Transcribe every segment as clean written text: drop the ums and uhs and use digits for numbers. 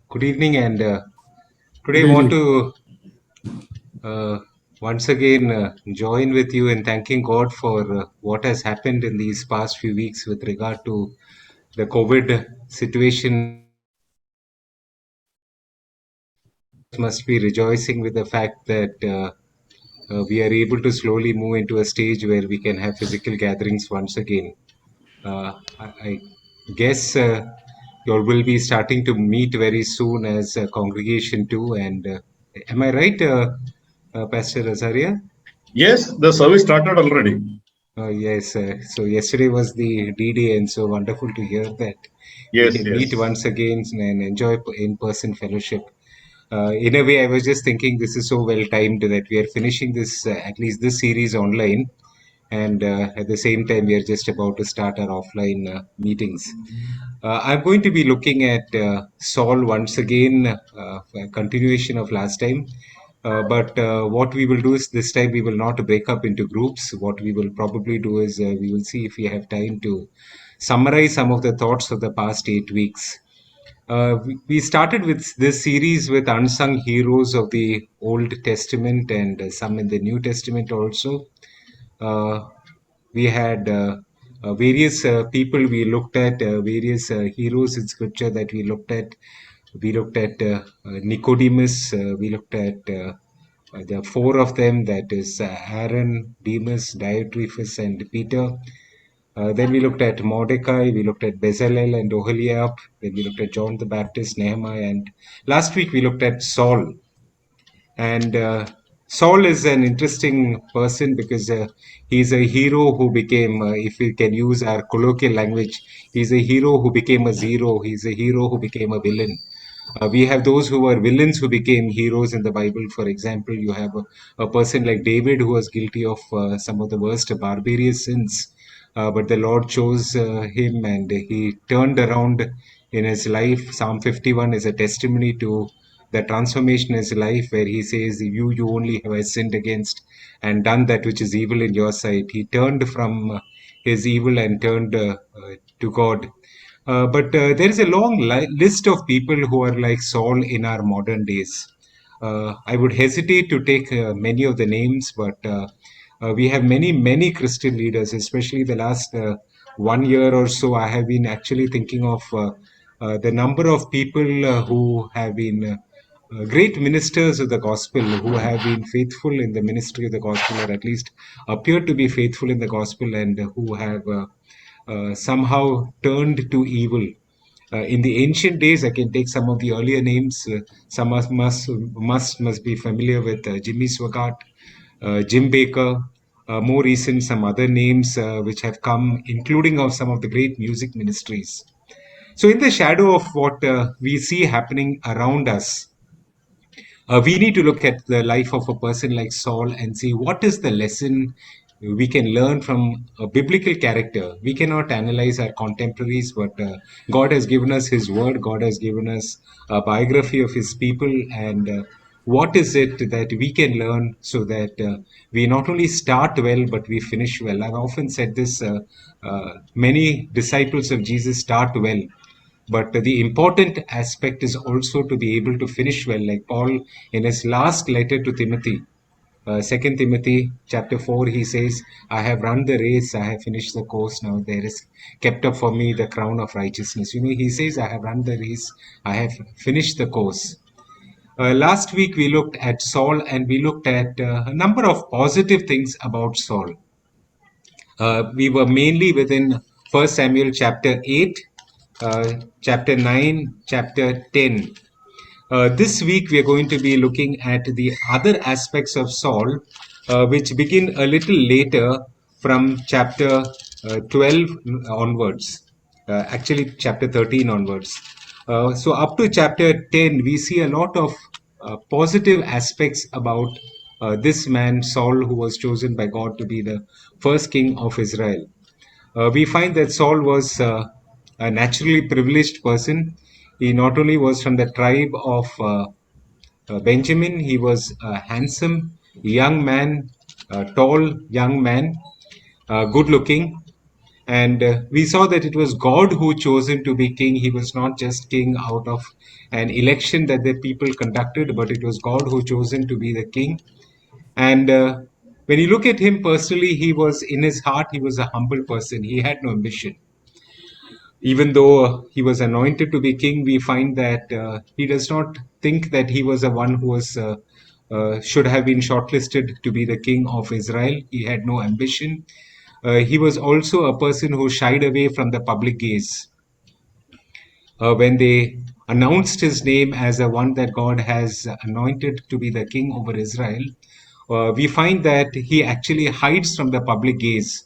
Good evening, and today Good I want evening. to uh, once again join with you in thanking God for what has happened in these past few weeks with regard to the COVID situation. Must be rejoicing with the fact that we are able to slowly move into a stage where we can have physical gatherings once again. I guess you all will be starting to meet very soon as a congregation too. And am I right, Pastor Azaria? Yes, the service started already. Yes, so yesterday was the D-Day, and so wonderful to hear that we Yes, can meet yes. once again and enjoy in-person fellowship. In a way, I was just thinking this is so well timed that we are finishing this, at least this series online, and at the same time, we are just about to start our offline meetings. I'm going to be looking at Saul once again, a continuation of last time. But what we will do is this time we will not break up into groups. What we will probably do is we will see if we have time to summarize some of the thoughts of the past 8 weeks. We started with this series with unsung heroes of the Old Testament and some in the New Testament also. Uh, we had various people we looked at, various heroes in scripture that we looked at. We looked at Nicodemus, we looked at the four of them, that is Aaron, Demas, Diotrephes, and Peter. Then we looked at Mordecai, we looked at Bezalel and Oholiab, then we looked at John the Baptist, Nehemiah, and last week we looked at Saul. And Saul is an interesting person because he's a hero who became, if we can use our colloquial language, he's a hero who became a zero. He's a hero who became a villain. We have those who were villains who became heroes in the Bible. For example, you have a person like David who was guilty of some of the worst barbarous sins. But the Lord chose him and he turned around in his life. Psalm 51 is a testimony to the transformation in his life, where he says, you only have I sinned against and done that which is evil in your sight. He turned from his evil and turned to God. But there is a long list of people who are like Saul in our modern days. I would hesitate to take many of the names, but we have many Christian leaders, especially the last 1 year or so. I have been actually thinking of the number of people who have been great ministers of the gospel, who have been faithful in the ministry of the gospel, or at least appear to be faithful in the gospel, and who have somehow turned to evil. In the ancient days, I can take some of the earlier names. Some must be familiar with Jimmy Swaggart, Jim Baker. More recent, some other names which have come, including of some of the great music ministries. So, in the shadow of what we see happening around us, we need to look at the life of a person like Saul and see what is the lesson we can learn from a biblical character. We cannot analyze our contemporaries, but God has given us His word, God has given us a biography of His people, and what is it that we can learn so that we not only start well, but we finish well. I've often said this many disciples of Jesus start well, but the important aspect is also to be able to finish well, like Paul in his last letter to Timothy. 2 Timothy chapter 4, he says, I have run the race, I have finished the course, now there is kept up for me the crown of righteousness. He says, I have run the race, I have finished the course. Last week we looked at Saul and we looked at a number of positive things about Saul. We were mainly within 1 Samuel chapter 8, chapter 9, chapter 10. This week we are going to be looking at the other aspects of Saul, which begin a little later from chapter 12 onwards, actually, chapter 13 onwards. So, up to chapter 10, we see a lot of positive aspects about this man, Saul, who was chosen by God to be the first king of Israel. We find that Saul was a naturally privileged person. He not only was from the tribe of Benjamin, he was a handsome young man, a tall young man, good looking. And we saw that it was God who chose him to be king. He was not just king out of an election that the people conducted, but it was God who chose him to be the king. And when you look at him personally, he was, in his heart, he was a humble person. He had no ambition. Even though he was anointed to be king, we find that he does not think that he was the one who was should have been shortlisted to be the king of Israel. He had no ambition. He was also a person who shied away from the public gaze. When they announced his name as the one that God has anointed to be the king over Israel, we find that he actually hides from the public gaze.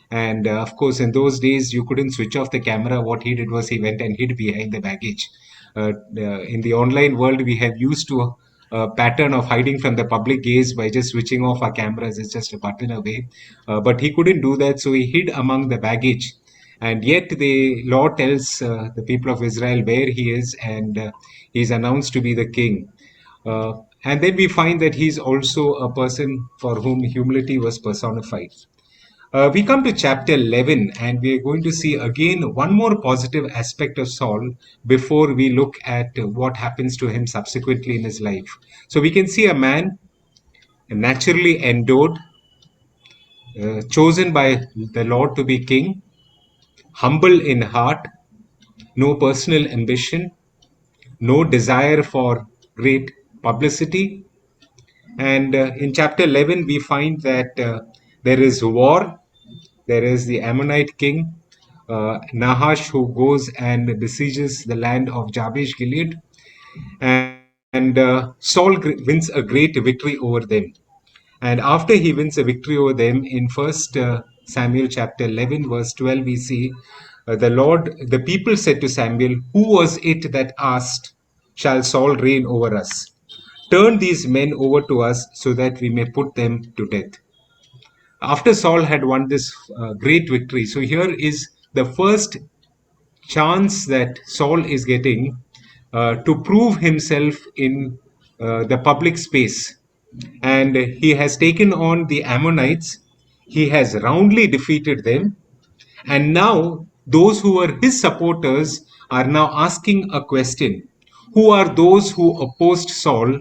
And of course, in those days, you couldn't switch off the camera. What he did was he went and hid behind the baggage. In the online world, we have used to a pattern of hiding from the public gaze by just switching off our cameras. It's just a button away. But he couldn't do that, so he hid among the baggage. And yet the Lord tells the people of Israel where he is, and he's announced to be the king. And then we find that he's also a person for whom humility was personified. We come to chapter 11, and we are going to see again one more positive aspect of Saul before we look at what happens to him subsequently in his life. So we can see a man naturally endowed, chosen by the Lord to be king, humble in heart, no personal ambition, no desire for great publicity. And in chapter 11, we find that there is war. There is the Ammonite king, Nahash, who goes and besieges the land of Jabesh Gilead. And Saul wins a great victory over them. And after he wins a victory over them, in First Samuel chapter 11, verse 12, we see the people said to Samuel, "Who was it that asked, 'Shall Saul reign over us?' Turn these men over to us so that we may put them to death." After Saul had won this great victory, so here is the first chance that Saul is getting to prove himself in the public space. And he has taken on the Ammonites, he has roundly defeated them, and now those who were his supporters are now asking a question: who are those who opposed Saul?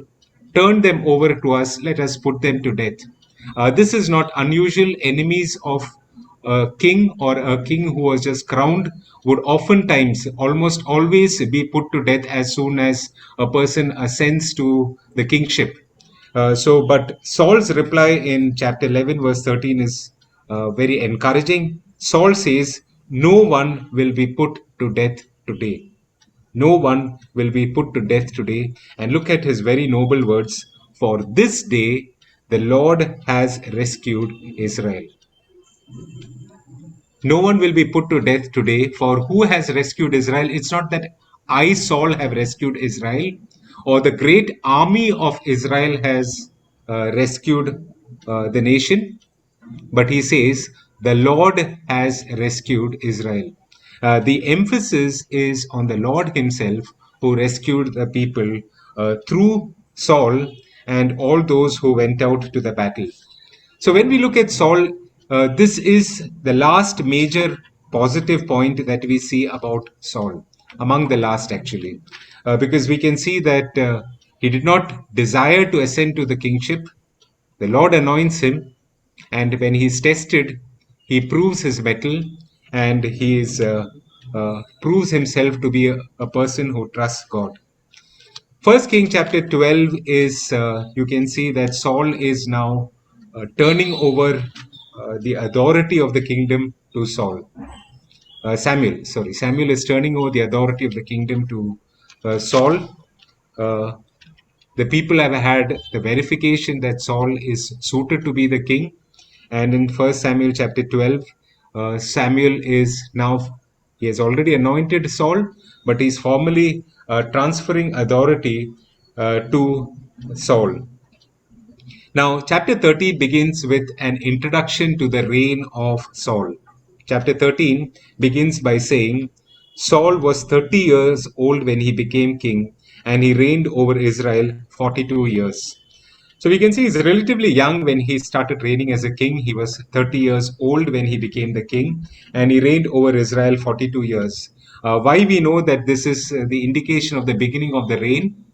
Turn them over to us, let us put them to death. This is not unusual. Enemies of a king or a king who was just crowned would oftentimes, almost always, be put to death as soon as a person ascends to the kingship. But Saul's reply in chapter 11, verse 13 is very encouraging. Saul says, "No one will be put to death today. No one will be put to death today." And look at his very noble words: "For this day the Lord has rescued Israel." No one will be put to death today. For who has rescued Israel? It's not that I, Saul, have rescued Israel, or the great army of Israel has rescued the nation, but he says, the Lord has rescued Israel. The emphasis is on the Lord himself, who rescued the people through Saul and all those who went out to the battle. So when we look at Saul, this is the last major positive point that we see about Saul, among the last actually, because we can see that he did not desire to ascend to the kingship. The Lord anoints him, and when he is tested, he proves his mettle, and proves himself to be a person who trusts God. First King chapter 12 is, you can see that Saul is now turning over the authority of the kingdom to Samuel is turning over the authority of the kingdom to Saul. Uh, the people have had the verification that Saul is suited to be the king. And in First Samuel chapter 12, Samuel is now, he has already anointed Saul, but he's formally transferring authority to Saul. Now, chapter 13 begins with an introduction to the reign of Saul. Chapter 13 begins by saying, Saul was 30 years old when he became king, and he reigned over Israel 42 years. So we can see he's relatively young when he started reigning as a king. He was 30 years old when he became the king, and he reigned over Israel 42 years. Why we know that this is the indication of the beginning of the reign?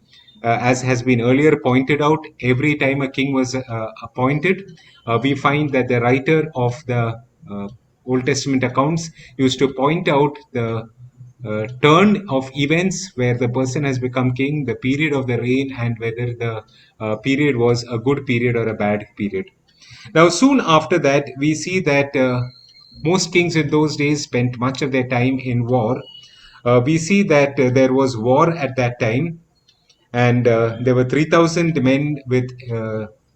As has been earlier pointed out, every time a king was appointed, we find that the writer of the Old Testament accounts used to point out the turn of events where the person has become king, the period of the reign, and whether the period was a good period or a bad period. Now, soon after that, we see that most kings in those days spent much of their time in war. We see that there was war at that time, and there were 3,000 men with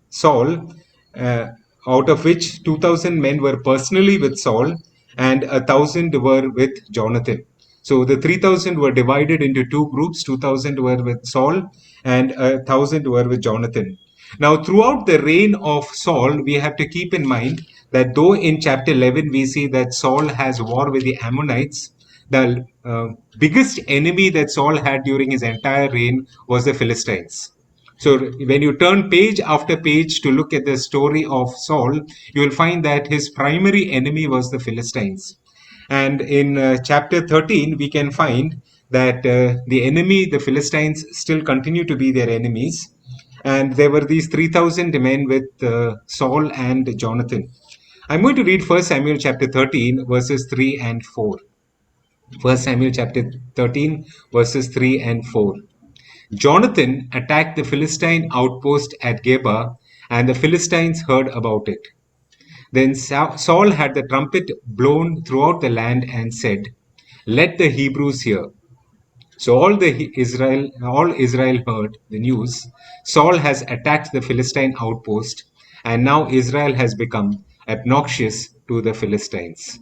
Saul, uh, out of which 2,000 men were personally with Saul, and 1,000 were with Jonathan. So the 3,000 were divided into two groups. 2,000 were with Saul, and 1,000 were with Jonathan. Now, throughout the reign of Saul, we have to keep in mind that though in chapter 11 we see that Saul has war with the Ammonites, the biggest enemy that Saul had during his entire reign was the Philistines. So when you turn page after page to look at the story of Saul, you will find that his primary enemy was the Philistines. And in chapter 13, we can find that the enemy, the Philistines, still continue to be their enemies. And there were these 3,000 men with Saul and Jonathan. I'm going to read 1 Samuel chapter 13, verses 3 and 4. 1 Samuel chapter 13, verses 3 and 4. Jonathan attacked the Philistine outpost at Geba, and the Philistines heard about it. Then Saul had the trumpet blown throughout the land and said, "Let the Hebrews hear." So all Israel heard the news. Saul has attacked the Philistine outpost, and now Israel has become obnoxious to the Philistines.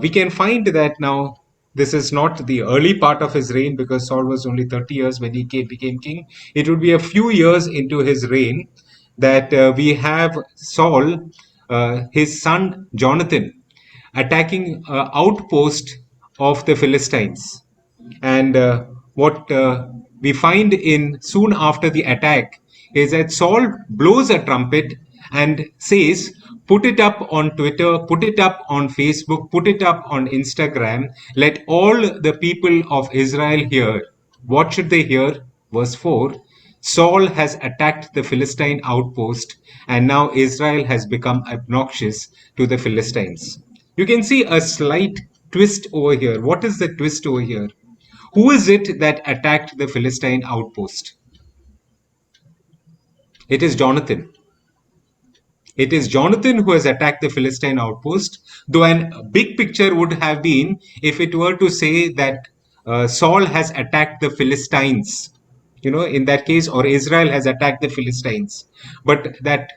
We can find that now this is not the early part of his reign, because Saul was only 30 years when he became king. It would be a few years into his reign that we have Saul, his son Jonathan, attacking outpost of the Philistines. And what we find in soon after the attack is that Saul blows a trumpet and says, "Put it up on Twitter, put it up on Facebook, put it up on Instagram. Let all the people of Israel hear." What should they hear? Verse 4. Saul has attacked the Philistine outpost, and now Israel has become obnoxious to the Philistines. You can see a slight twist over here. What is the twist over here? Who is it that attacked the Philistine outpost? It is Jonathan. It is Jonathan who has attacked the Philistine outpost, though a big picture would have been if it were to say that Saul has attacked the Philistines, in that case, or Israel has attacked the Philistines. But that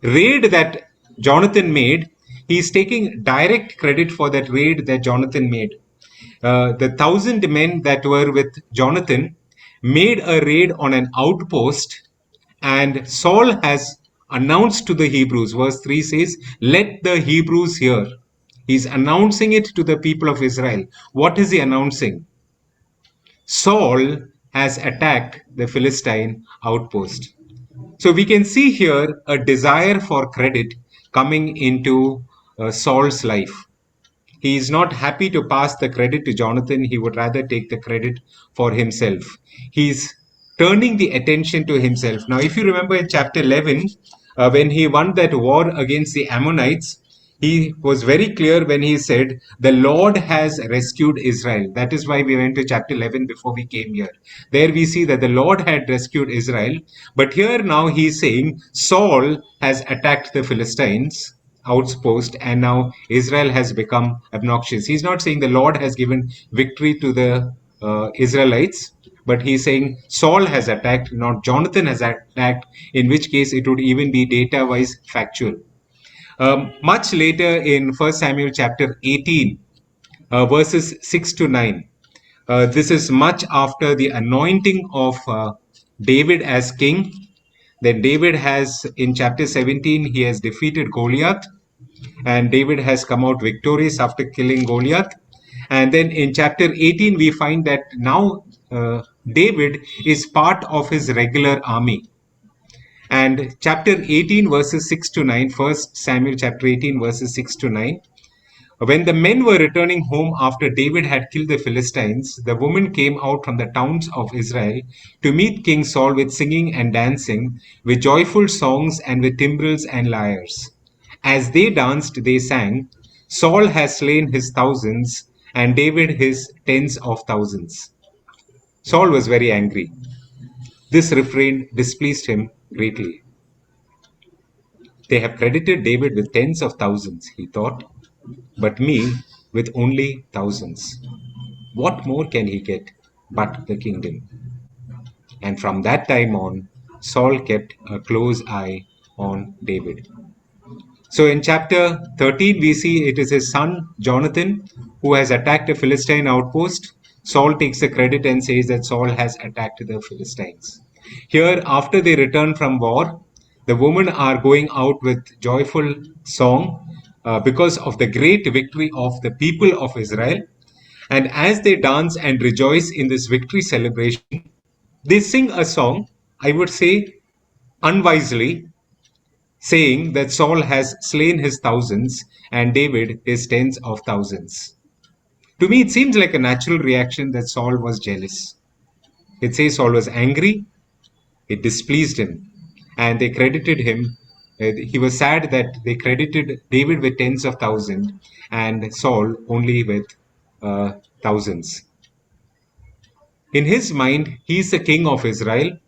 raid that Jonathan made, he's taking direct credit for that raid that Jonathan made. The 1,000 men that were with Jonathan made a raid on an outpost, and Saul has announced to the Hebrews. Verse 3 says, "Let the Hebrews hear." He's announcing it to the people of Israel. What is he announcing? Saul has attacked the Philistine outpost. So we can see here a desire for credit coming into Saul's life. He is not happy to pass the credit to Jonathan. He would rather take the credit for himself. He's turning the attention to himself. Now, if you remember in chapter 11, when he won that war against the Ammonites, he was very clear when he said, "The Lord has rescued Israel." That is why we went to chapter 11 before we came here. There we see that the Lord had rescued Israel. But here now he is saying, Saul has attacked the Philistines outpost, and now Israel has become obnoxious. He's not saying the Lord has given victory to the Israelites, but he's saying Saul has attacked, not Jonathan has attacked, in which case it would even be data wise factual. Much later in 1 Samuel chapter 18, verses 6 to 9, this is much after the anointing of David as king. Then David has, in chapter 17, he has defeated Goliath, and David has come out victorious after killing Goliath. And then in chapter 18, we find that now David is part of his regular army. And chapter 18, verses 6 to 9, 1 Samuel chapter 18, verses 6 to 9. When the men were returning home after David had killed the Philistines, the women came out from the towns of Israel to meet King Saul with singing and dancing, with joyful songs and with timbrels and lyres. As they danced, they sang, Saul has slain his thousands, and David his tens of thousands. Saul was very angry. This refrain displeased him greatly. They have credited David with tens of thousands, he thought, but me with only thousands. What more can he get but the kingdom? And from that time on, Saul kept a close eye on David. So in chapter 13, we see it is his son Jonathan who has attacked a Philistine outpost. Saul takes the credit and says that Saul has attacked the Philistines. Here, after they return from war, the women are going out with joyful song because of the great victory of the people of Israel. And as they dance and rejoice in this victory celebration, they sing a song, I would say unwisely, saying that Saul has slain his thousands and David his tens of thousands. To me, it seems like a natural reaction that Saul was jealous. It says Saul was angry, it displeased him, and they credited him. He was sad that they credited David with tens of thousands and Saul only with thousands. In his mind, he is the king of Israel.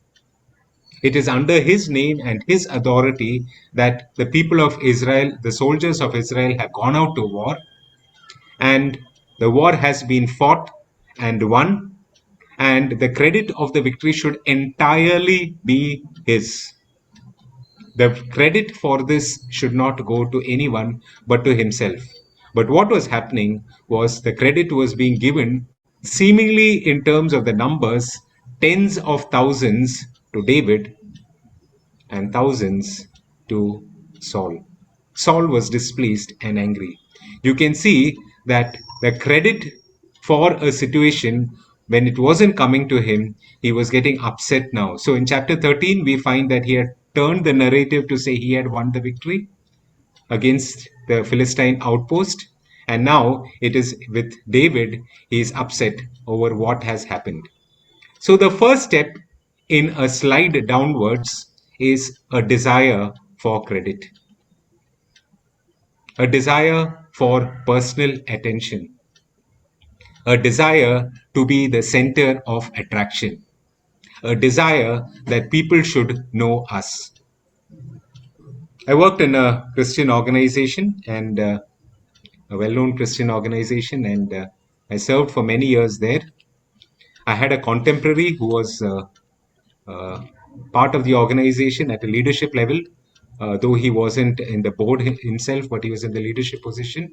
It is under his name and his authority that the people of Israel, the soldiers of Israel, have gone out to war. And the war has been fought and won. And the credit of the victory should entirely be his. The credit for this should not go to anyone but to himself. But what was happening was the credit was being given, seemingly in terms of the numbers, tens of thousands to David and thousands to Saul. Saul was displeased and angry. You can see that the credit for a situation when it wasn't coming to him, he was getting upset now. So in chapter 13, we find that he had turned the narrative to say he had won the victory against the Philistine outpost. And now it is with David, he is upset over what has happened. So the first step in a slide downwards is a desire for credit, a desire for personal attention, a desire to be the center of attraction, a desire that people should know us. I worked in a Christian organization and a well-known Christian organization, and I served for many years there. I had a contemporary who was part of the organization at a leadership level, though he wasn't in the board himself, but he was in the leadership position.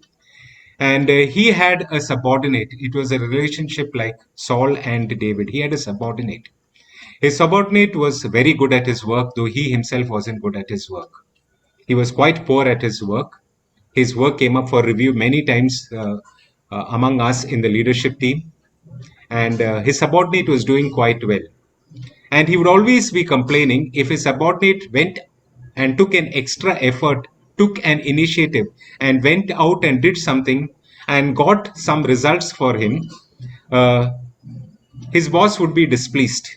And he had a subordinate. It was a relationship like Saul and David. He had a subordinate. His subordinate was very good at his work, though he himself wasn't good at his work. He was quite poor at his work. His work came up for review many times among us in the leadership team. And his subordinate was doing quite well. And he would always be complaining if his subordinate went and took an extra effort, took an initiative, and went out and did something and got some results for him, uh, his boss would be displeased.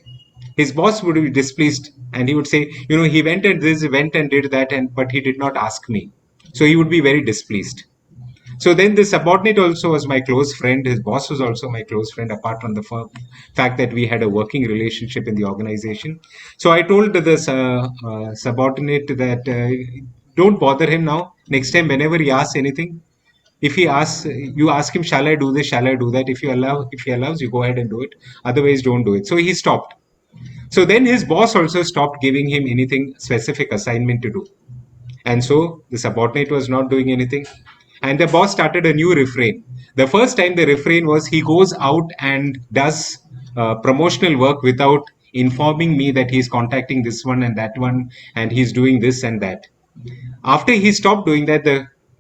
His boss would be displeased and he would say, you know, he went and this, went and did that, but he did not ask me. So he would be very displeased. So then the subordinate also was my close friend. His boss was also my close friend, apart from the fact that we had a working relationship in the organization. So I told this subordinate that don't bother him now. Next time, whenever he asks anything, if he asks, you ask him, shall I do this? Shall I do that? If he allows, you go ahead and do it. Otherwise, don't do it. So he stopped. So then his boss also stopped giving him anything specific assignment to do. And so the subordinate was not doing anything. And the boss started a new refrain. The first time the refrain was he goes out and does promotional work without informing me that he's contacting this one and that one and he's doing this and that. After he stopped doing that,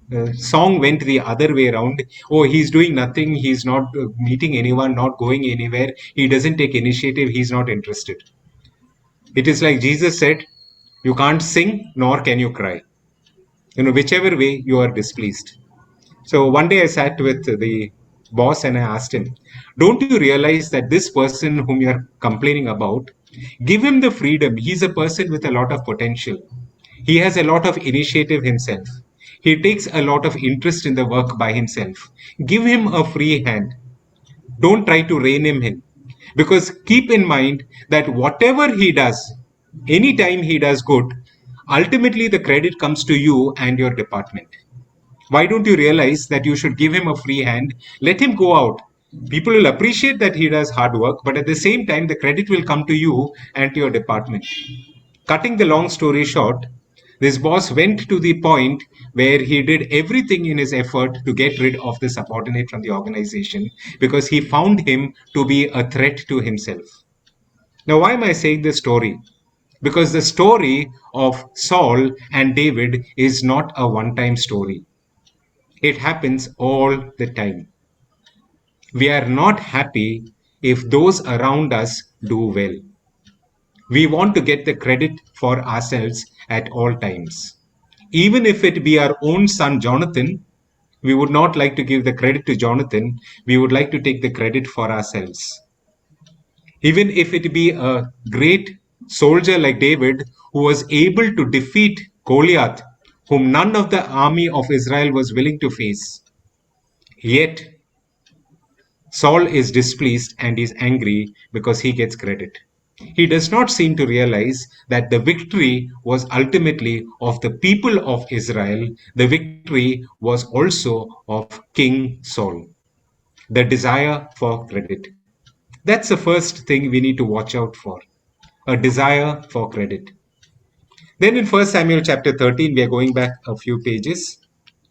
the song went the other way around. Oh, he's doing nothing. He's not meeting anyone, not going anywhere. He doesn't take initiative. He's not interested. It is like Jesus said, You can't sing, nor can you cry. Whichever way you are displeased. So one day I sat with the boss and I asked him, don't you realize that this person whom you're complaining about, give him the freedom. He's a person with a lot of potential. He has a lot of initiative himself. He takes a lot of interest in the work by himself. Give him a free hand. Don't try to rein him in. Because keep in mind that whatever he does, anytime he does good, ultimately the credit comes to you and your department. Why don't you realize that you should give him a free hand? Let him go out. People will appreciate that he does hard work, but at the same time, the credit will come to you and to your department. Cutting the long story short, this boss went to the point where he did everything in his effort to get rid of the subordinate from the organization because he found him to be a threat to himself. Now, why am I saying this story? Because the story of Saul and David is not a one time story. It happens all the time. We are not happy if those around us do well. We want to get the credit for ourselves at all times. Even if it be our own son Jonathan, we would not like to give the credit to Jonathan. We would like to take the credit for ourselves. Even if it be a great soldier like David who was able to defeat Goliath, whom none of the army of Israel was willing to face, yet Saul is displeased and is angry because he gets credit. He does not seem to realize that the victory was ultimately of the people of Israel. The victory was also of King Saul. The desire for credit. That's the first thing we need to watch out for. A desire for credit. Then in 1 Samuel chapter 13, we are going back a few pages,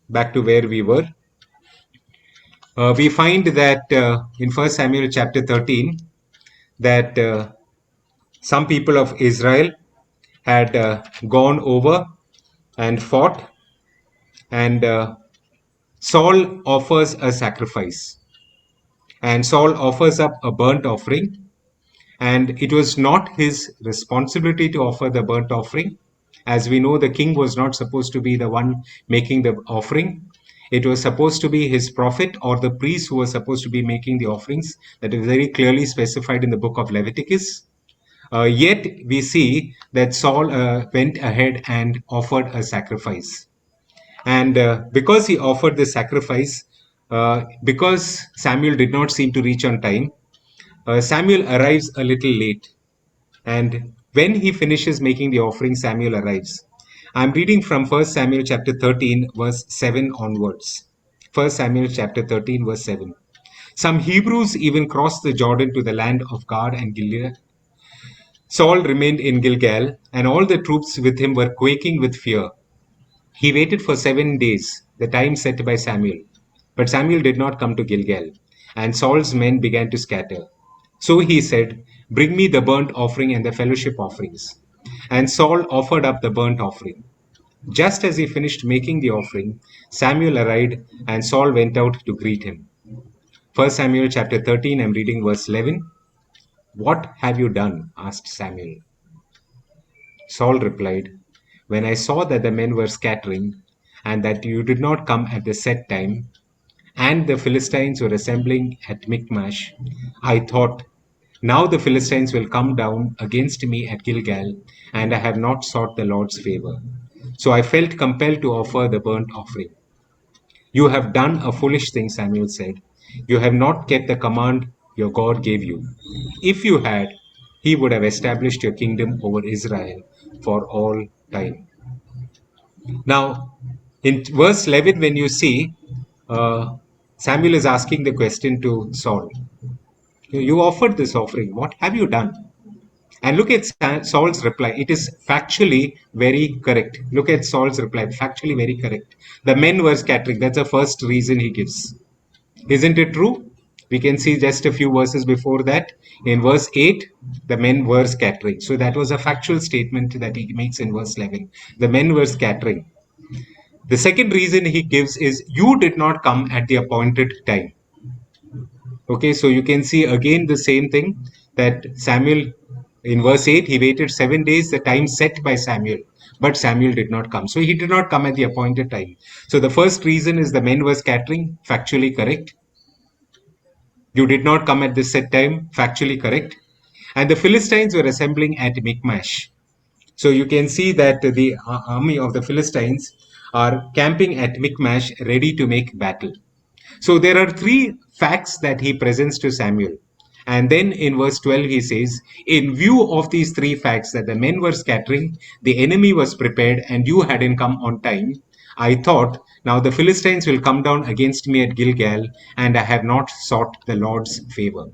back to where we were. We find that in 1 Samuel chapter 13, that some people of Israel had gone over and fought, and Saul offers a sacrifice. And Saul offers up a burnt offering, and it was not his responsibility to offer the burnt offering. As we know, the king was not supposed to be the one making the offering. It was supposed to be his prophet or the priest who was supposed to be making the offerings. That is very clearly specified in the book of Leviticus. Yet we see that Saul went ahead and offered a sacrifice. And because he offered the sacrifice, because Samuel did not seem to reach on time, Samuel arrives a little late. And when he finishes making the offering, Samuel arrives. I'm reading from 1 Samuel chapter 13, verse 7 onwards. 1 Samuel chapter 13, verse 7. Some Hebrews even crossed the Jordan to the land of Gad and Gilead. Saul remained in Gilgal, and all the troops with him were quaking with fear. He waited for 7 days, the time set by Samuel. But Samuel did not come to Gilgal, and Saul's men began to scatter. So he said, bring me the burnt offering and the fellowship offerings. And Saul offered up the burnt offering. Just as he finished making the offering, Samuel arrived, and Saul went out to greet him. 1 Samuel chapter 13, I'm reading verse 11. What have you done? Asked Samuel. Saul replied, when I saw that the men were scattering, and that you did not come at the set time, and the Philistines were assembling at Michmash, I thought, now the Philistines will come down against me at Gilgal, and I have not sought the Lord's favor. So I felt compelled to offer the burnt offering. You have done a foolish thing, Samuel said. You have not kept the command your God gave you. If you had, he would have established your kingdom over Israel for all time. Now, in verse 11, when you see, Samuel is asking the question to Saul. You offered this offering. What have you done? And look at Saul's reply. It is factually very correct. Look at Saul's reply. Factually very correct. The men were scattering. That's the first reason he gives. Isn't it true? We can see just a few verses before that. In verse 8, the men were scattering. So that was a factual statement that he makes in verse 11. The men were scattering. The second reason he gives is, you did not come at the appointed time. Okay, so you can see again the same thing, that Samuel In verse 8, he waited 7 days, the time set by Samuel, but Samuel did not come. So he did not come at the appointed time. So the first reason is the men were scattering, factually correct. You did not come at this set time, factually correct. And the Philistines were assembling at Michmash. So you can see that the army of the Philistines are camping at Michmash, ready to make battle. So there are three facts that he presents to Samuel. And then in verse 12, he says, in view of these three facts that the men were scattering, the enemy was prepared, and you hadn't come on time, I thought, now the Philistines will come down against me at Gilgal, and I have not sought the Lord's favor.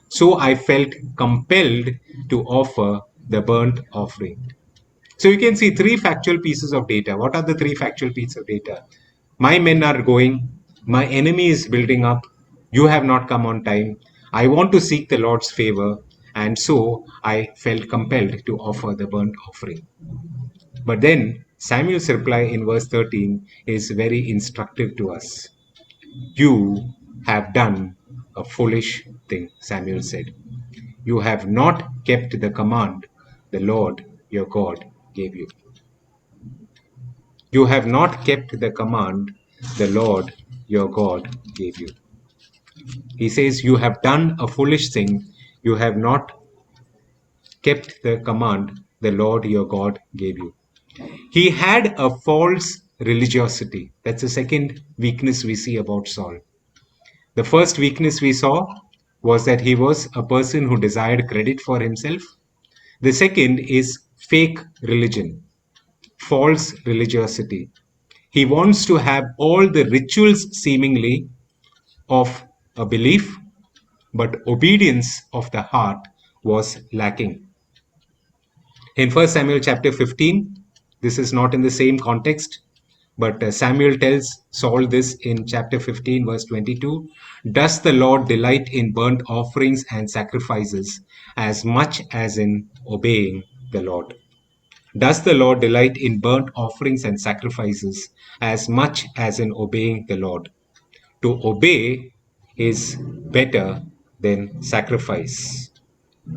So I felt compelled to offer the burnt offering. So you can see three factual pieces of data. What are the three factual pieces of data? My men are going, my enemy is building up, you have not come on time. I want to seek the Lord's favor, and so I felt compelled to offer the burnt offering. But then Samuel's reply in verse 13 is very instructive to us. You have done a foolish thing, Samuel said. You have not kept the command the Lord your God gave you. You have not kept the command the Lord your God gave you. He says, you have done a foolish thing. You have not kept the command the Lord your God gave you. He had a false religiosity. That's the second weakness we see about Saul. The first weakness we saw was that he was a person who desired credit for himself. The second is fake religion, false religiosity. He wants to have all the rituals seemingly of a belief, but obedience of the heart was lacking. In 1 Samuel chapter 15, this is not in the same context, but Samuel tells Saul this in chapter 15, verse 22. Does the Lord delight in burnt offerings and sacrifices as much as in obeying the Lord? Does the Lord delight in burnt offerings and sacrifices as much as in obeying the Lord? To obey is better than sacrifice.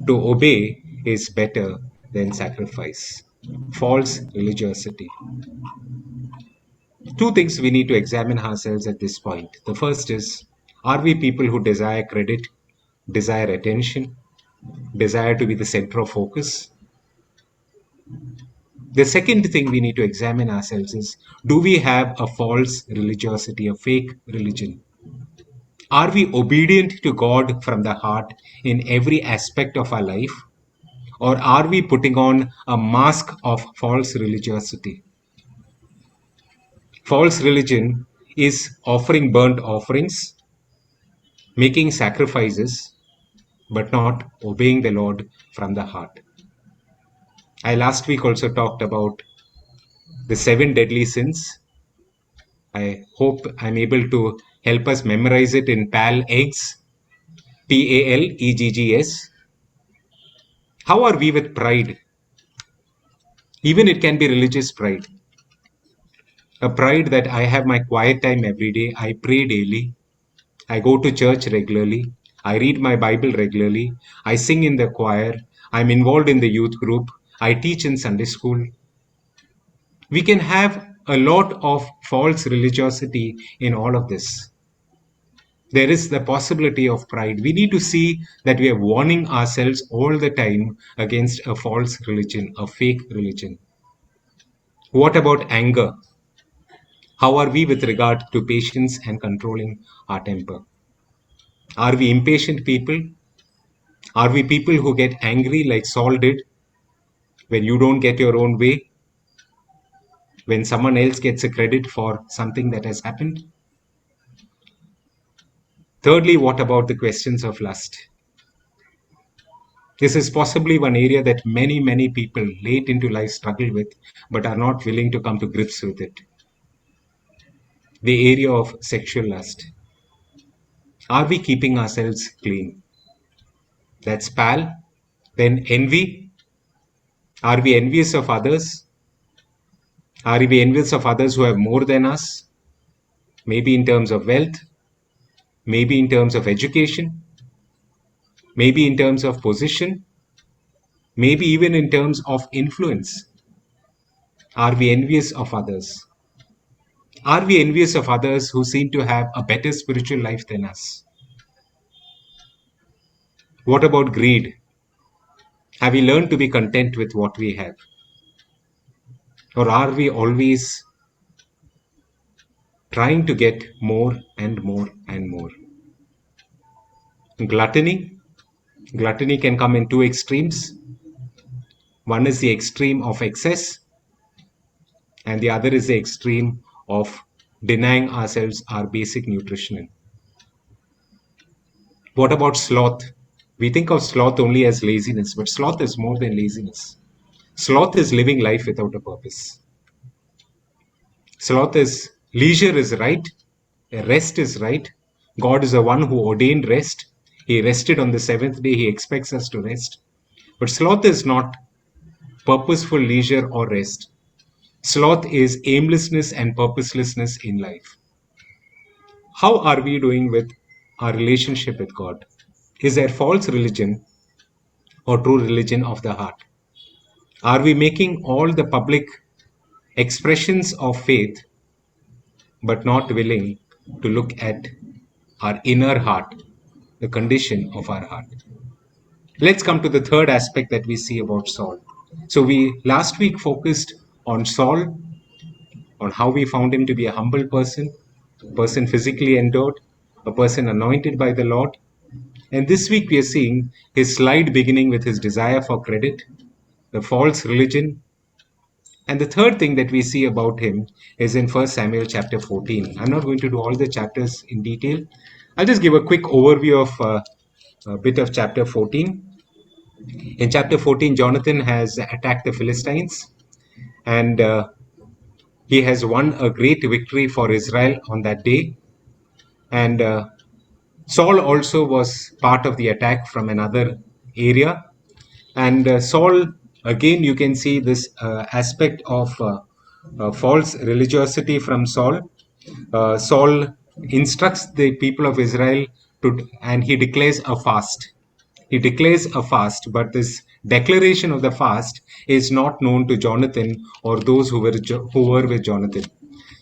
To obey is better than sacrifice. False religiosity. Two things we need to examine ourselves at this point. The first is, are we people who desire credit, desire attention, desire to be the center of focus? The second thing we need to examine ourselves is, do we have a false religiosity, a fake religion? Are we obedient to God from the heart in every aspect of our life? Or are we putting on a mask of false religiosity? False religion is offering burnt offerings, making sacrifices, but not obeying the Lord from the heart. I last week also talked about the 7 deadly sins. I hope I'm able to help us memorize it in PAL eggs, PALEGGS. How are we with pride? Even it can be religious pride. A pride that I have my quiet time every day, I pray daily, I go to church regularly, I read my Bible regularly, I sing in the choir, I'm involved in the youth group, I teach in Sunday school. We can have a lot of false religiosity in all of this. There is the possibility of pride. We need to see that we are warning ourselves all the time against a false religion, a fake religion. What about anger? How are we with regard to patience and controlling our temper? Are we impatient people? Are we people who get angry like Saul did when you don't get your own way? When someone else gets a credit for something that has happened? Thirdly, what about the questions of lust? This is possibly one area that many people late into life struggle with, but are not willing to come to grips with it. The area of sexual lust. Are we keeping ourselves clean? That's PAL. Then envy. Are we envious of others? Are we envious of others who have more than us? Maybe in terms of wealth, maybe in terms of education, maybe in terms of position. Maybe even in terms of influence. Are we envious of others? Are we envious of others who seem to have a better spiritual life than us? What about greed? Have we learned to be content with what we have? Or are we always trying to get more and more and more? Gluttony. Gluttony can come in two extremes. One is the extreme of excess, and the other is the extreme of denying ourselves our basic nutrition. What about sloth? We think of sloth only as laziness, but sloth is more than laziness. Sloth is living life without a purpose. Sloth is leisure is right, rest is right. God is the one who ordained rest. He rested on the seventh day. He expects us to rest. But sloth is not purposeful leisure or rest. Sloth is aimlessness and purposelessness in life. How are we doing with our relationship with God? Is there false religion or true religion of the heart? Are we making all the public expressions of faith but not willing to look at our inner heart, the condition of our heart? Let's come to the third aspect that we see about Saul. So we last week focused on Saul, on how we found him to be a humble person, a person physically endowed, a person anointed by the Lord. And this week we are seeing his slide beginning with his desire for credit, the false religion. And the third thing that we see about him is in 1 Samuel chapter 14. I'm not going to do all the chapters in detail. I'll just give a quick overview of a bit of chapter 14. In chapter 14, Jonathan has attacked the Philistines, and he has won a great victory for Israel on that day. And Saul also was part of the attack from another area. And Saul, again, you can see this aspect of false religiosity from Saul. Saul instructs the people of Israel and he declares a fast. He declares a fast, but this declaration of the fast is not known to Jonathan or those who were with Jonathan.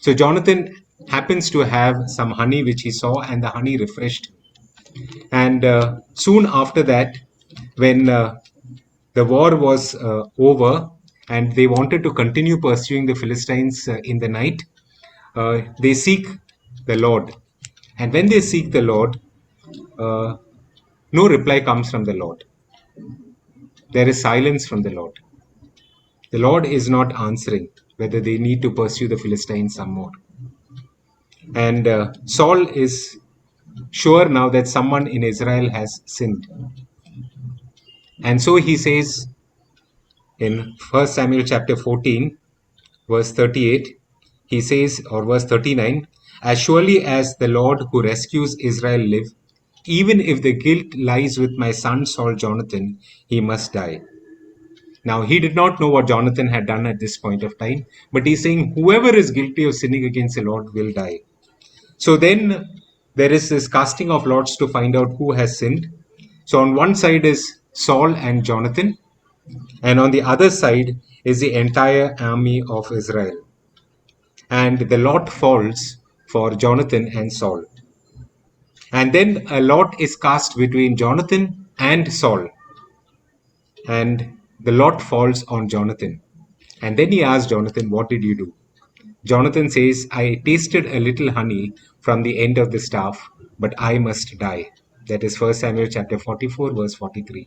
So Jonathan happens to have some honey which he saw, and the honey refreshed. And soon after that, when the war was over and they wanted to continue pursuing the Philistines in the night, they seek the Lord. And when they seek the Lord, uh, no reply comes from the Lord. There is silence from the Lord. The Lord is not answering whether they need to pursue the Philistines some more. And Saul is sure now that someone in Israel has sinned. And so he says in 1 Samuel chapter 14, verse 38, he says, or verse 39, as surely as the Lord who rescues Israel live, even if the guilt lies with my son Saul Jonathan, he must die. Now, he did not know what Jonathan had done at this point of time, but he's saying, whoever is guilty of sinning against the Lord will die. So then there is this casting of lots to find out who has sinned. So on one side is Saul and Jonathan, and on the other side is the entire army of Israel. And the lot falls for Jonathan and Saul. And then a lot is cast between Jonathan and Saul. And the lot falls on Jonathan. And then he asks Jonathan, what did you do? Jonathan says, I tasted a little honey from the end of the staff, but I must die. That is 1 Samuel chapter 44, verse 43.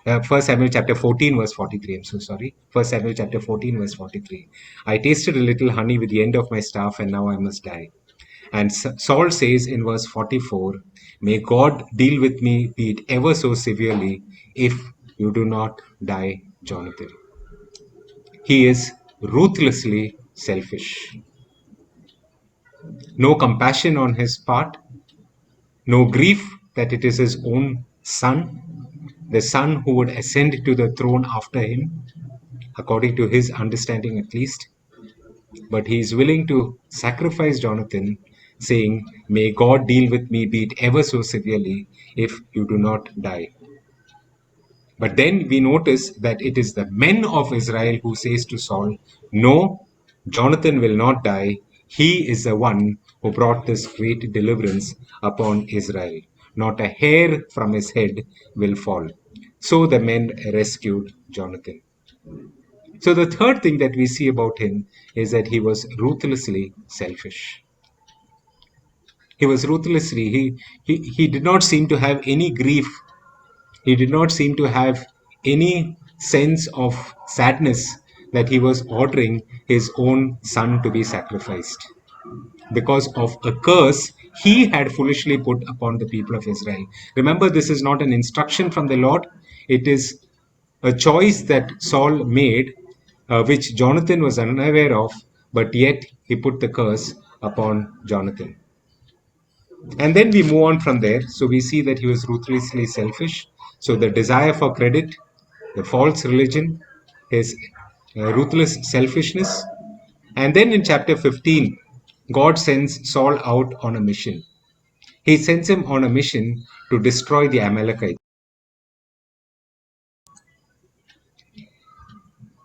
1 Samuel chapter 14, verse 43. I'm so sorry. 1 Samuel chapter 14, verse 43. I tasted a little honey with the end of my staff, and now I must die. And Saul says in verse 44, may God deal with me, be it ever so severely, if you do not die, Jonathan. He is ruthlessly selfish. No compassion on his part, no grief that it is his own son, the son who would ascend to the throne after him, according to his understanding at least. But he is willing to sacrifice Jonathan, saying, may God deal with me, be it ever so severely, if you do not die. But then we notice that it is the men of Israel who says to Saul, no, Jonathan will not die. He is the one who brought this great deliverance upon Israel. Not a hair from his head will fall. So the men rescued Jonathan. So the third thing that we see about him is that he was ruthlessly selfish. He was ruthlessly, he did not seem to have any grief. He did not seem to have any sense of sadness that he was ordering his own son to be sacrificed because of a curse he had foolishly put upon the people of Israel. Remember, this is not an instruction from the Lord, it is a choice that Saul made, which Jonathan was unaware of, but yet he put the curse upon Jonathan. And then we move on from there. So we see that he was ruthlessly selfish. So the desire for credit, the false religion, his ruthless selfishness. And then in chapter 15, God sends Saul out on a mission. He sends him on a mission to destroy the Amalekites.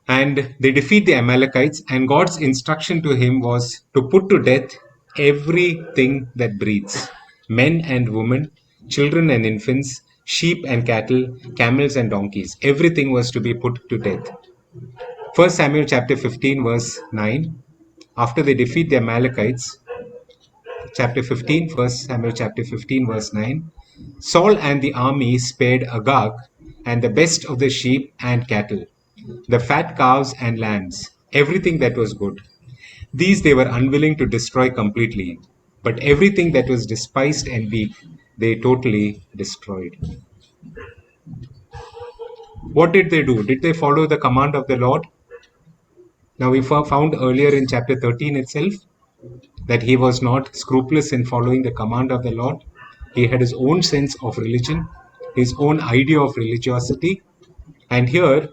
And they defeat the Amalekites, and God's instruction to him was to put to death everything that breathes, men and women, children and infants, sheep and cattle, camels and donkeys. Everything was to be put to death. 1 Samuel chapter 15 verse 9. After they defeat the Amalekites, chapter 15, 1 Samuel chapter 15 verse 9, Saul and the army spared Agag and the best of the sheep and cattle, the fat calves and lambs, everything that was good. These they were unwilling to destroy completely, but everything that was despised and weak, they totally destroyed. What did they do? Did they follow the command of the Lord? Now we found earlier in chapter 13 itself that he was not scrupulous in following the command of the Lord. He had his own sense of religion, his own idea of religiosity. And here,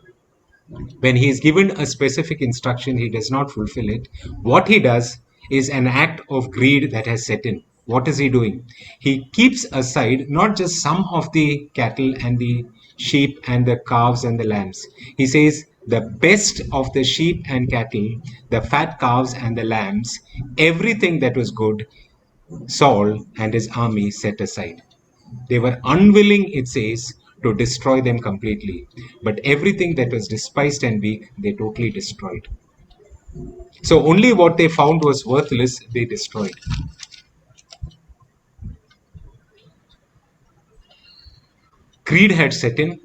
when he is given a specific instruction, he does not fulfill it. What he does is an act of greed that has set in. What is he doing? He keeps aside not just some of the cattle and the sheep and the calves and the lambs. He says, the best of the sheep and cattle, the fat calves and the lambs, everything that was good, Saul and his army set aside. They were unwilling, it says, to destroy them completely. But everything that was despised and weak, they totally destroyed. So only what they found was worthless, they destroyed. Greed had set in.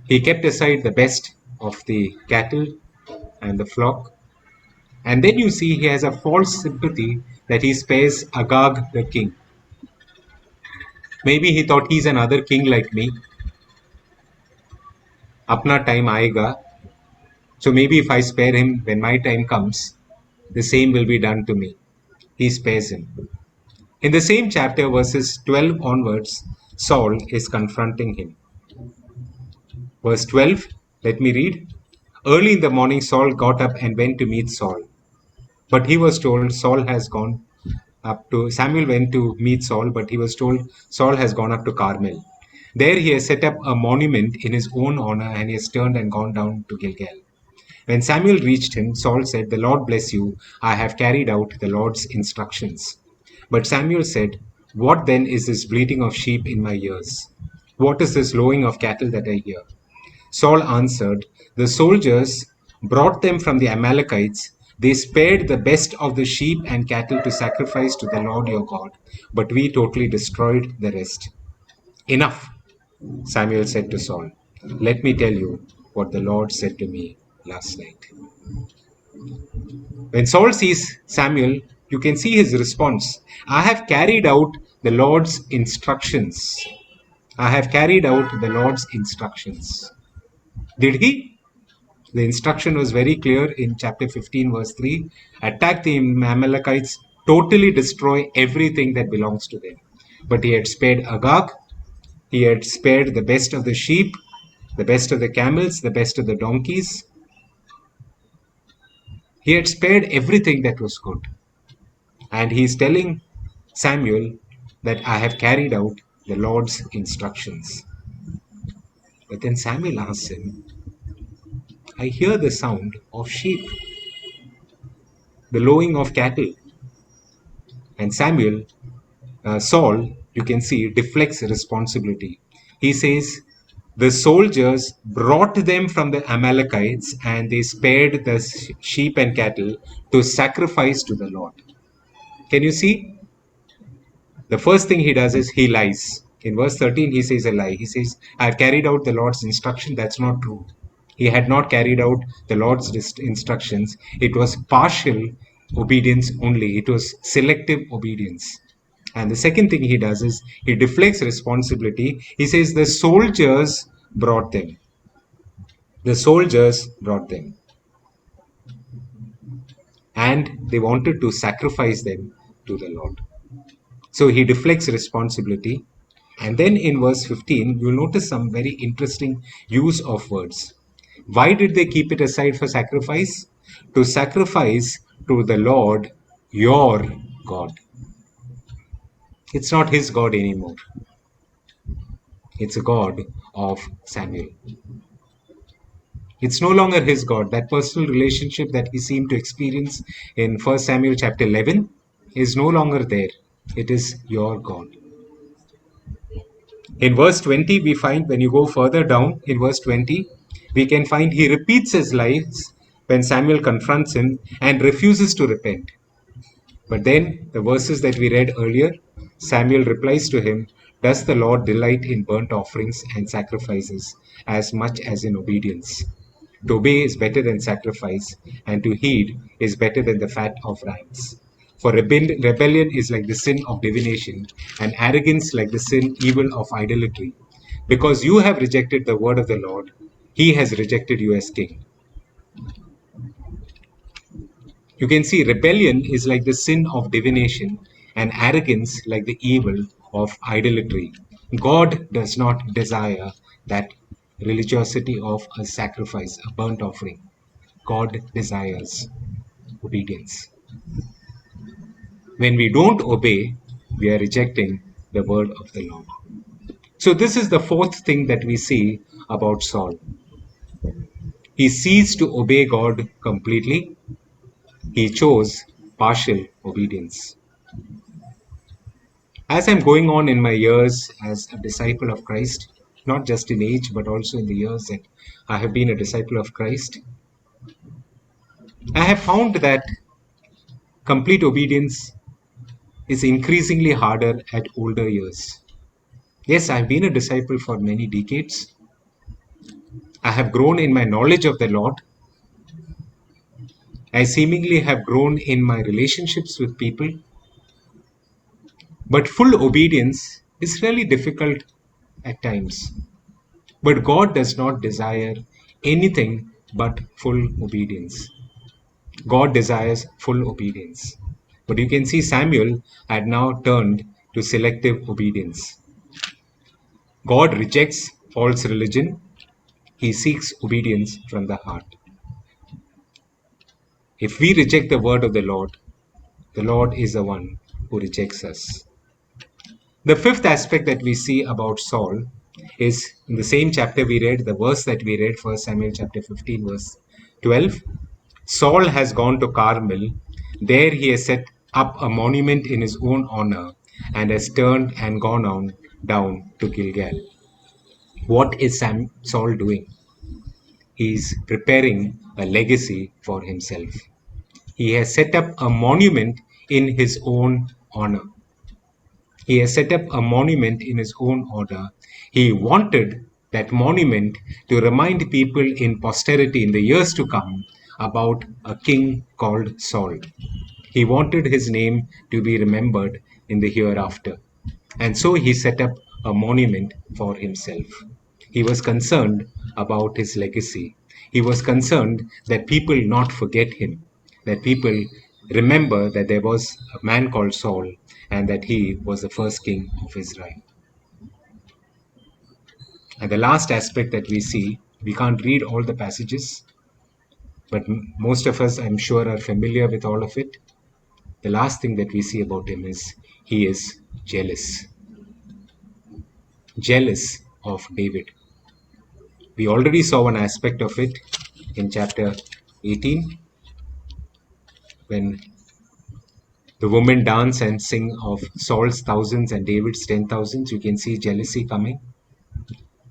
He kept aside the best of the cattle and the flock. And then you see he has a false sympathy that he spares Agag the king. Maybe he thought he's another king like me. Apna time aayega. So maybe if I spare him when my time comes, the same will be done to me. He spares him. In the same chapter, verses 12 onwards, Saul is confronting him. Verse 12, let me read. Early in the morning, Saul got up and went to meet Saul. But he was told, Samuel went to meet Saul, but he was told, Saul has gone up to Carmel. There he has set up a monument in his own honor, and he has turned and gone down to Gilgal. When Samuel reached him, Saul said, the Lord bless you. I have carried out the Lord's instructions. But Samuel said, what then is this bleating of sheep in my ears? What is this lowing of cattle that I hear? Saul answered, the soldiers brought them from the Amalekites. They spared the best of the sheep and cattle to sacrifice to the Lord your God, but we totally destroyed the rest. Enough, Samuel said to Saul. Let me tell you what the Lord said to me last night. When Saul sees Samuel, you can see his response. I have carried out the Lord's instructions. I have carried out the Lord's instructions. Did he? The instruction was very clear in chapter 15, verse 3. Attack the Amalekites, totally destroy everything that belongs to them. But he had spared Agag. He had spared the best of the sheep, the best of the camels, the best of the donkeys. He had spared everything that was good. And he is telling Samuel that I have carried out the Lord's instructions. But then Samuel asks him, I hear the sound of sheep, the lowing of cattle. And Saul, you can see, deflects responsibility. He says, the soldiers brought them from the Amalekites and they spared the sheep and cattle to sacrifice to the Lord. Can you see? The first thing he does is he lies. In verse 13, he says a lie. He says, I have carried out the Lord's instruction. That's not true. He had not carried out the Lord's instructions. It was partial obedience only, it was selective obedience. And the second thing he does is he deflects responsibility. He says, the soldiers brought them. The soldiers brought them. And they wanted to sacrifice them to the Lord. So he deflects responsibility. And then in verse 15, you'll notice some very interesting use of words. Why did they keep it aside for sacrifice? To sacrifice to the Lord your God. It's not his God anymore. It's a God of Samuel. It's no longer his God. That personal relationship that he seemed to experience in 1 Samuel chapter 11 is no longer there. It is your God. In verse 20, we find, when you go further down in verse 20, we can find he repeats his lies when Samuel confronts him and refuses to repent. But then, the verses that we read earlier, Samuel replies to him, does the Lord delight in burnt offerings and sacrifices as much as in obedience? To obey is better than sacrifice, and to heed is better than the fat of rams. For rebellion is like the sin of divination, and arrogance like the sin evil of idolatry. Because you have rejected the word of the Lord, he has rejected you as king. You can see rebellion is like the sin of divination, and arrogance like the evil of idolatry. God does not desire that religiosity of a sacrifice, a burnt offering. God desires obedience. When we don't obey, we are rejecting the word of the Lord. So, this is the fourth thing that we see about Saul. He ceased to obey God completely, he chose partial obedience. As I'm going on in my years as a disciple of Christ, not just in age, but also in the years that I have been a disciple of Christ, I have found that complete obedience is increasingly harder at older years. Yes, I've been a disciple for many decades. I have grown in my knowledge of the Lord. I seemingly have grown in my relationships with people. But full obedience is really difficult at times. But God does not desire anything but full obedience. God desires full obedience. But you can see Samuel had now turned to selective obedience. God rejects false religion. He seeks obedience from the heart. If we reject the word of the Lord is the one who rejects us. The fifth aspect that we see about Saul is in the same chapter we read, the verse that we read, 1 Samuel chapter 15, verse 12. Saul has gone to Carmel. There he has set up a monument in his own honor and has turned and gone on down to Gilgal. What is Saul doing? He is preparing a legacy for himself. He has set up a monument in his own honor. He has set up a monument in his own honor. He wanted that monument to remind people in posterity in the years to come about a king called Saul. He wanted his name to be remembered in the hereafter. And so he set up a monument for himself. He was concerned about his legacy. He was concerned that people not forget him, that people remember that there was a man called Saul and that he was the first king of Israel. And the last aspect that we see, we can't read all the passages, but most of us, I'm sure, are familiar with all of it. The last thing that we see about him is he is jealous. Jealous of David. We already saw one aspect of it in chapter 18 when the women dance and sing of Saul's thousands and David's 10,000s. You can see jealousy coming.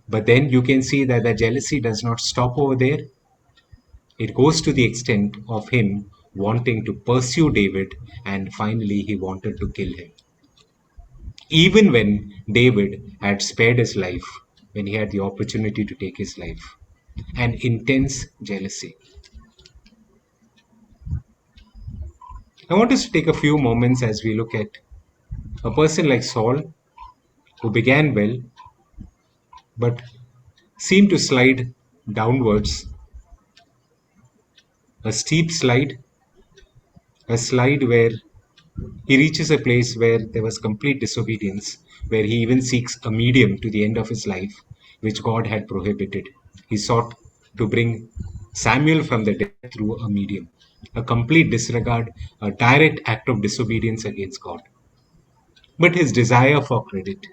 But then you can see that the jealousy does not stop over there. It goes to the extent of him wanting to pursue David, and finally he wanted to kill him. Even when David had spared his life, when he had the opportunity to take his life. An intense jealousy. I want us to take a few moments as we look at a person like Saul, who began well, but seemed to slide downwards, a steep slide, a slide where he reaches a place where there was complete disobedience, where he even seeks a medium to the end of his life, which God had prohibited. He sought to bring Samuel from the dead through a medium, a complete disregard, a direct act of disobedience against God. But his desire for credit.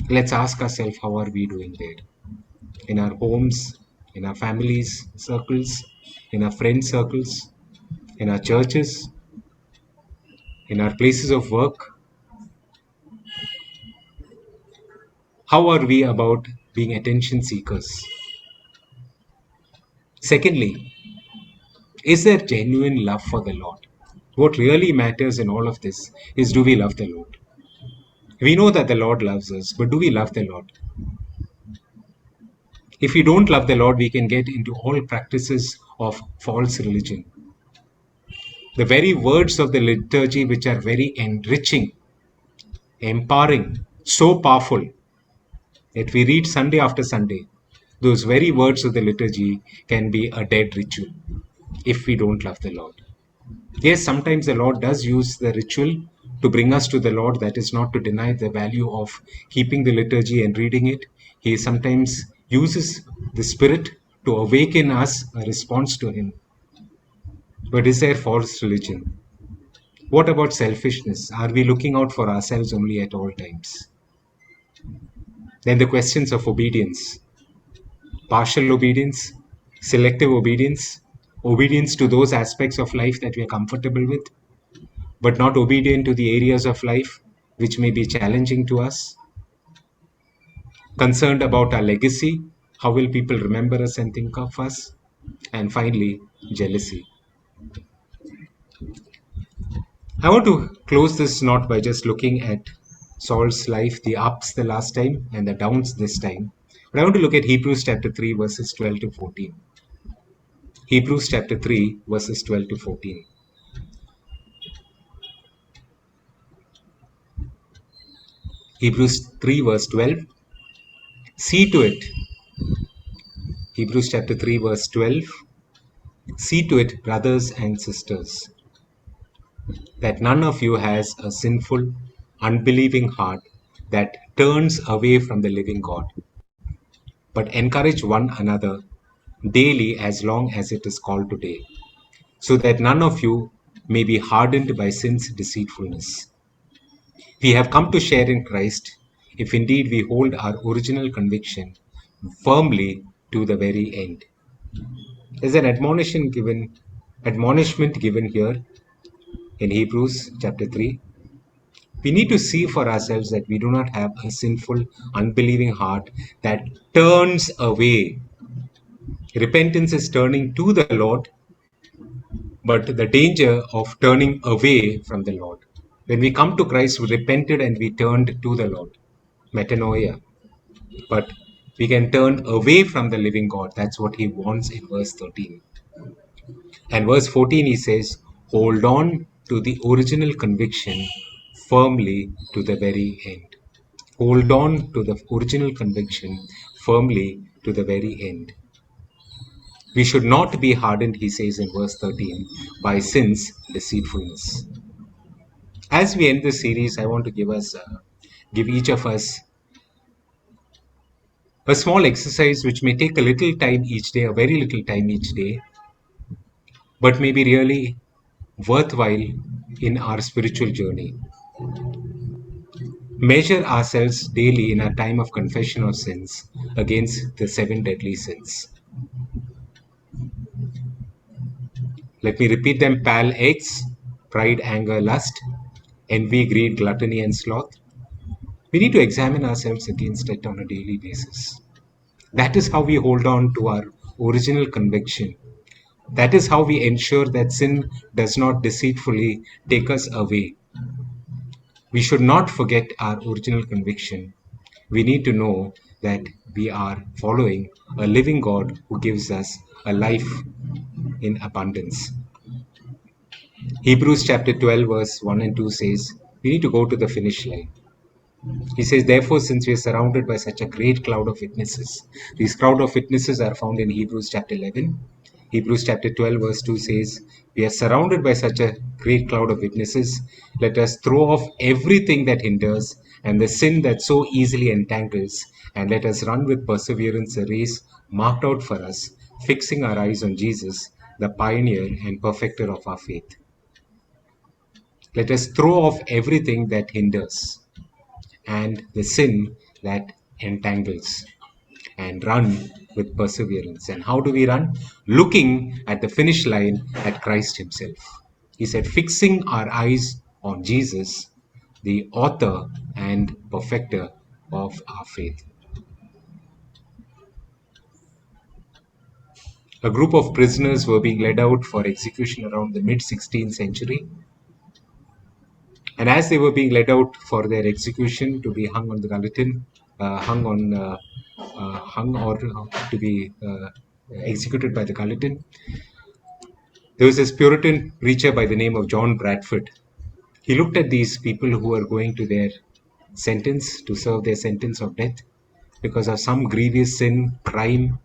Let's ask ourselves, how are we doing there? In our homes, in our families, circles, in our friend circles, in our churches, in our places of work. How are we about being attention seekers? Secondly, is there genuine love for the Lord? What really matters in all of this is, do we love the Lord? We know that the Lord loves us, but do we love the Lord? If we don't love the Lord, we can get into all practices of false religion. The very words of the liturgy, which are very enriching, empowering, so powerful, that we read Sunday after Sunday, those very words of the liturgy can be a dead ritual if we don't love the Lord. Yes, sometimes the Lord does use the ritual to bring us to the Lord. That is not to deny the value of keeping the liturgy and reading it. He sometimes uses the Spirit to awaken us a response to Him. But is there false religion? What about selfishness? Are we looking out for ourselves only at all times? Then the questions of obedience, partial obedience, selective obedience, obedience to those aspects of life that we are comfortable with, but not obedient to the areas of life which may be challenging to us, concerned about our legacy, how will people remember us and think of us, and finally, jealousy. I want to close this knot by just looking at Saul's life, the ups the last time and the downs this time. But I want to look at Hebrews chapter 3, verses 12 to 14. Hebrews chapter 3, verses 12 to 14. Hebrews 3, verse 12. See to it. Hebrews chapter 3, verse 12. See to it, brothers and sisters, that none of you has a sinful, unbelieving heart that turns away from the living God, but encourage one another daily as long as it is called today, so that none of you may be hardened by sin's deceitfulness. We have come to share in Christ if indeed we hold our original conviction firmly to the very end. There's an admonishment given here in Hebrews chapter 3. We need to see for ourselves that we do not have a sinful, unbelieving heart that turns away. Repentance is turning to the Lord, but the danger of turning away from the Lord. When we come to Christ, we repented and we turned to the Lord. Metanoia. But we can turn away from the living God. That's what he wants in verse 13. And verse 14, he says, hold on to the original conviction firmly to the very end. Hold on to the original conviction firmly to the very end. We should not be hardened, he says in verse 13, by sin's deceitfulness. As we end this series, I want to give each of us a small exercise which may take a little time each day, a very little time each day, but may be really worthwhile in our spiritual journey. measure ourselves daily in our time of confession of sins against the 7 deadly sins. Let me repeat them: pale eggs, pride, anger, lust, envy, greed, gluttony, and sloth. We need to examine ourselves against it on a daily basis. That is how we hold on to our original conviction. That is how we ensure that sin does not deceitfully take us away. We should not forget our original conviction. We need to know that we are following a living God who gives us a life in abundance. Hebrews chapter 12, verse 1 and 2 says, we need to go to the finish line. He says, therefore, since we are surrounded by such a great cloud of witnesses, these cloud of witnesses are found in Hebrews chapter 11. Hebrews chapter 12, verse 2 says, we are surrounded by such a great cloud of witnesses. Let us throw off everything that hinders and the sin that so easily entangles, and let us run with perseverance a race marked out for us, fixing our eyes on Jesus, the pioneer and perfecter of our faith. Let us throw off everything that hinders and the sin that entangles, and run with perseverance. And how do we run? Looking at the finish line at Christ Himself. He said, fixing our eyes on Jesus, the author and perfecter of our faith. A group of prisoners were being led out for execution around the mid 16th century. And as they were being led out for their execution to be hung on the guillotine, hung or to be executed by the guillotine, there was this Puritan preacher by the name of John Bradford. He looked at these people who were going to their sentence, to serve their sentence of death because of some grievous sin, crime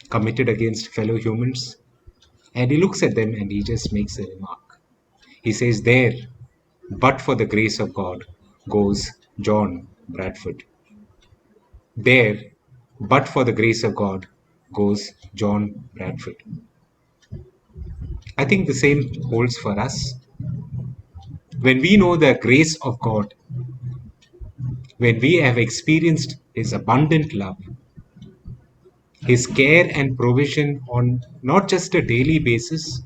committed against fellow humans. And he looks at them and he just makes a remark. He says, there, but for the grace of God, goes John Bradford. There, but for the grace of God, goes John Bradford. I think the same holds for us. When we know the grace of God, when we have experienced His abundant love, His care and provision on not just a daily basis,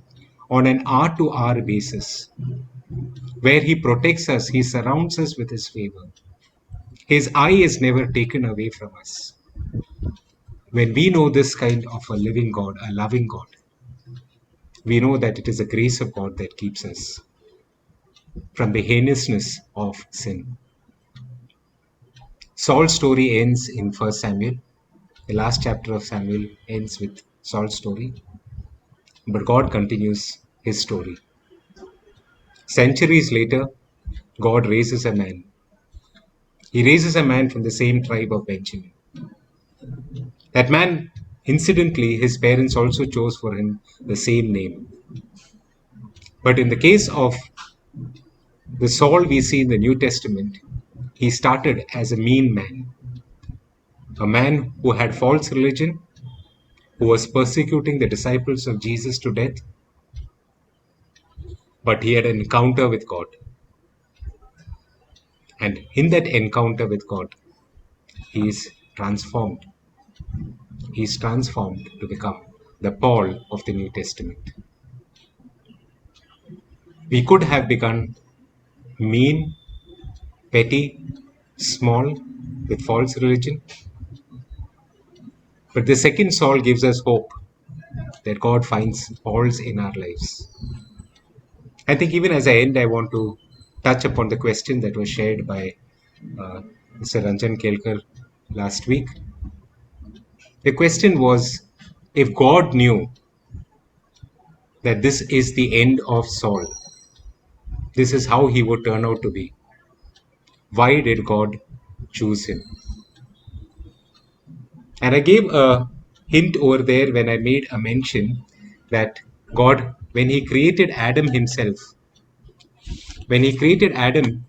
on an hour to hour basis, where He protects us, He surrounds us with His favor. His eye is never taken away from us. When we know this kind of a living God, a loving God, we know that it is the grace of God that keeps us from the heinousness of sin. Saul's story ends in 1 Samuel. The last chapter of Samuel ends with Saul's story. But God continues His story. Centuries later, God raises a man. He raises a man from the same tribe of Benjamin. That man, incidentally, his parents also chose for him the same name. But in the case of the Saul we see in the New Testament, he started as a mean man, a man who had false religion, who was persecuting the disciples of Jesus to death, but he had an encounter with God. And in that encounter with God, he is transformed. He is transformed to become the Paul of the New Testament. We could have become mean, petty, small, with false religion. But the second Saul gives us hope that God finds Pauls in our lives. I think even as I end, I want to touch upon the question that was shared by Mr. Ranjan Kelkar last week. The question was, if God knew that this is the end of Saul, this is how he would turn out to be, why did God choose him? And I gave a hint over there when I made a mention that God, when He created Adam himself, when He created Adam,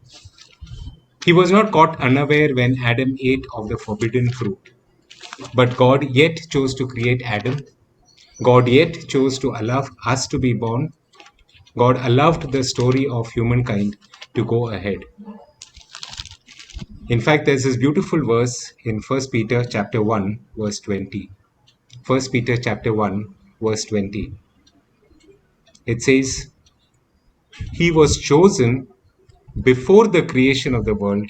He was not caught unaware when Adam ate of the forbidden fruit. But God yet chose to create Adam. God yet chose to allow us to be born. God allowed the story of humankind to go ahead. In fact, there's this beautiful verse in First Peter chapter 1, verse 20. First Peter chapter 1, verse 20. It says, He was chosen before the creation of the world,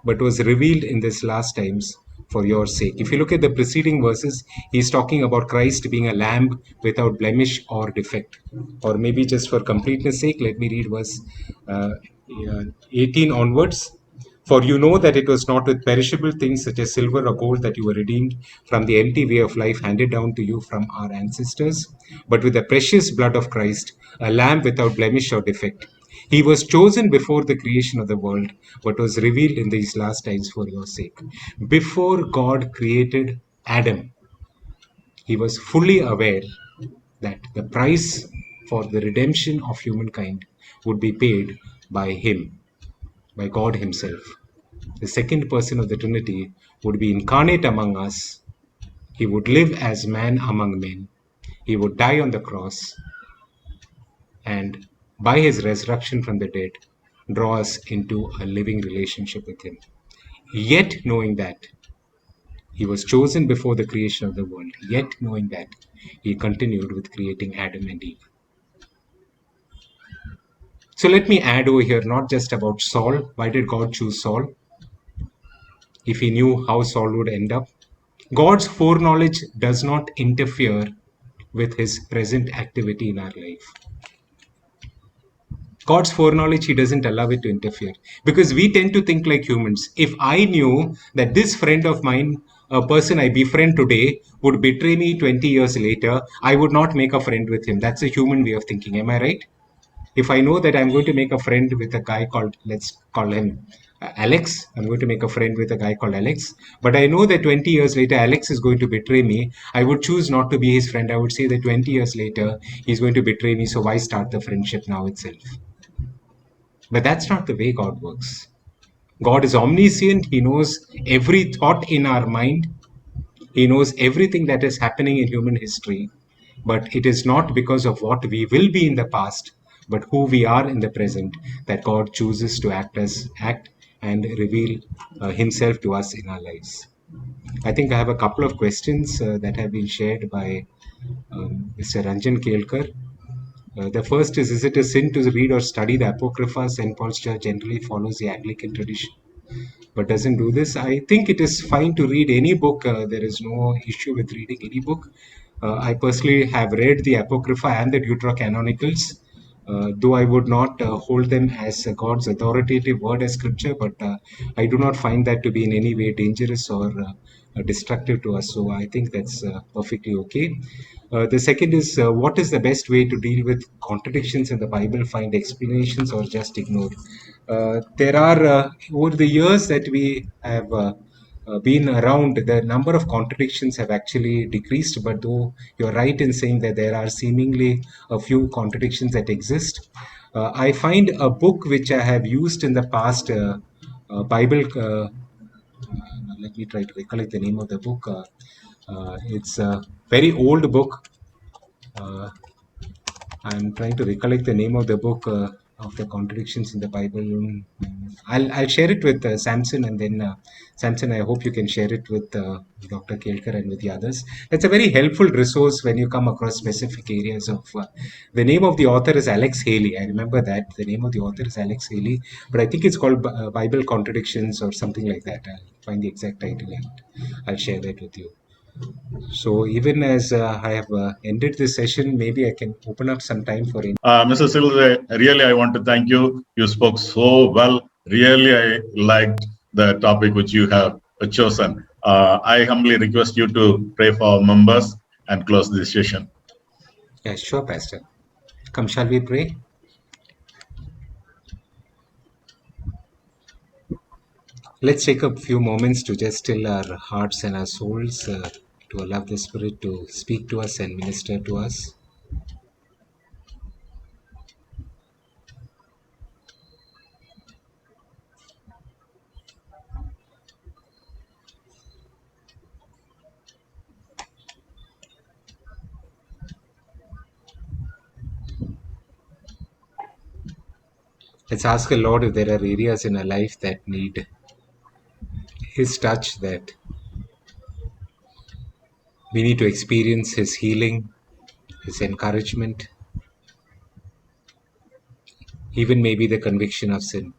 but was revealed in these last times for your sake. If you look at the preceding verses, he's talking about Christ being a lamb without blemish or defect. Or maybe just for completeness sake, let me read verse uh, 18 onwards. For you know that it was not with perishable things such as silver or gold that you were redeemed from the empty way of life handed down to you from our ancestors, but with the precious blood of Christ, a lamb without blemish or defect. He was chosen before the creation of the world, but was revealed in these last times for your sake. Before God created Adam, he was fully aware that the price for the redemption of humankind would be paid by him, by God himself. The second person of the Trinity would be incarnate among us. He would live as man among men. He would die on the cross, and by his resurrection from the dead, draw us into a living relationship with him. Yet knowing that he was chosen before the creation of the world, yet knowing that he continued with creating Adam and Eve. So let me add over here, not just about Saul. Why did God choose Saul? If he knew how Saul would end up. God's foreknowledge does not interfere with his present activity in our life. God's foreknowledge, he doesn't allow it to interfere. Because we tend to think like humans. If I knew that this friend of mine, a person I befriend today, would betray me 20 years later, I would not make a friend with him. That's a human way of thinking. Am I right? If I know that I'm going to make a friend with a guy called, let's call him Alex, I'm going to make a friend with a guy called Alex, but I know that 20 years later, Alex is going to betray me, I would choose not to be his friend. I would say that 20 years later, he's going to betray me, so why start the friendship now itself? But that's not the way God works. God is omniscient. He knows every thought in our mind. He knows everything that is happening in human history. But it is not because of what we will be in the past, but who we are in the present, that God chooses to act and reveal himself to us in our lives. I think I have a couple of questions that have been shared by Mr. Ranjan Kelkar. The first is it a sin to read or study the Apocrypha? St. Paul's Church generally follows the Anglican tradition but doesn't do this. I think it is fine to read any book. There is no issue with reading any book. I personally have read the Apocrypha and the Deuterocanonicals, though I would not hold them as God's authoritative word as scripture, but I do not find that to be in any way dangerous or destructive to us. So I think that's perfectly okay. The second is what is the best way to deal with contradictions in the Bible? Find explanations or just ignore? There are, over the years that we have been around, the number of contradictions have actually decreased. But though you're right in saying that there are seemingly a few contradictions that exist, I find a book which I have used in the past, Bible. Let me try to recollect the name of the book. It's a very old book. Uh, I'm trying to recollect the name of the book of the contradictions in the Bible. I'll share it with Samson, and then Samson, I hope you can share it with Dr. Kelkar and with the others. It's a very helpful resource when you come across specific areas of. The name of the author is Alex Haley. I remember that the name of the author is Alex Haley, but I think it's called Bible Contradictions or something like that. I'll find the exact title and I'll share that with you. So even as I have ended this session, maybe I can open up some time for any. Mr. Silve, really, I want to thank you. You spoke so well. Really, I liked the topic which you have chosen. I humbly request you to pray for our members and close this session. Yeah, sure, Pastor. Come, shall we pray? Let's take a few moments to just still our hearts and our souls to allow the Spirit to speak to us and minister to us. Let's ask the Lord if there are areas in our life that need His touch, that we need to experience His healing, His encouragement, even maybe the conviction of sin.